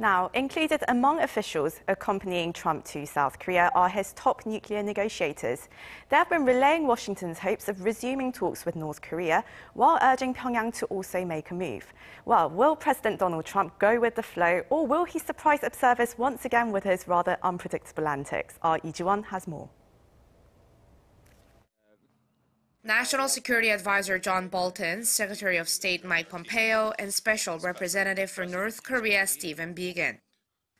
Now, included among officials accompanying Trump to South Korea are his top nuclear negotiators. They have been relaying Washington's hopes of resuming talks with North Korea while urging Pyongyang to also make a move. Well, will President Donald Trump go with the flow, or will he surprise observers once again with his rather unpredictable antics? Our Lee Ji-won has more. National Security Advisor John Bolton, Secretary of State Mike Pompeo, and Special Representative for North Korea Stephen Biegun.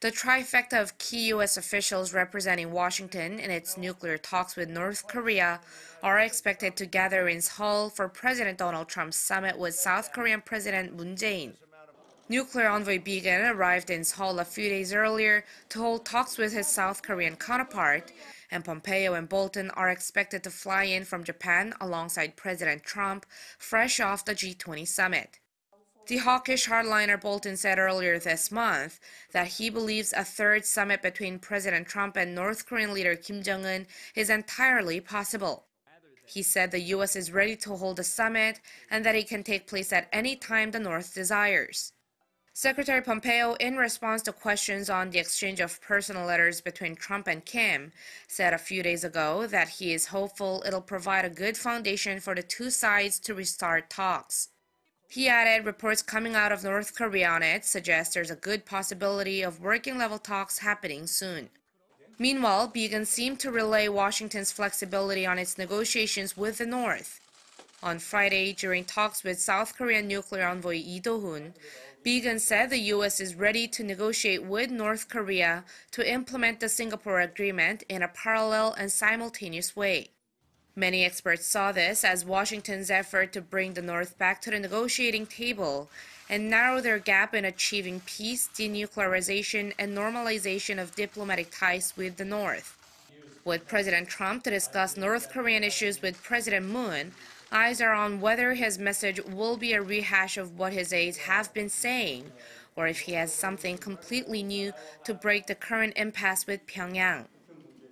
The trifecta of key U.S. officials representing Washington in its nuclear talks with North Korea are expected to gather in Seoul for President Donald Trump's summit with South Korean President Moon Jae-in. Nuclear envoy Biegun arrived in Seoul a few days earlier to hold talks with his South Korean counterpart, and Pompeo and Bolton are expected to fly in from Japan alongside President Trump, fresh off the G20 summit. The hawkish hardliner Bolton said earlier this month that he believes a third summit between President Trump and North Korean leader Kim Jong-un is entirely possible. He said the U.S. is ready to hold a summit and that it can take place at any time the North desires. Secretary Pompeo, in response to questions on the exchange of personal letters between Trump and Kim, said a few days ago that he is hopeful it'll provide a good foundation for the two sides to restart talks. He added reports coming out of North Korea on it suggest there's a good possibility of working-level talks happening soon. Meanwhile, Biegun seemed to relay Washington's flexibility on its negotiations with the North. On Friday, during talks with South Korean nuclear envoy Lee Do-hun, Biegun said the U.S. is ready to negotiate with North Korea to implement the Singapore Agreement in a parallel and simultaneous way. Many experts saw this as Washington's effort to bring the North back to the negotiating table and narrow their gap in achieving peace, denuclearization, and normalization of diplomatic ties with the North. With President Trump to discuss North Korean issues with President Moon, eyes are on whether his message will be a rehash of what his aides have been saying, or if he has something completely new to break the current impasse with Pyongyang.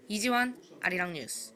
Lee Ji-won, Arirang News.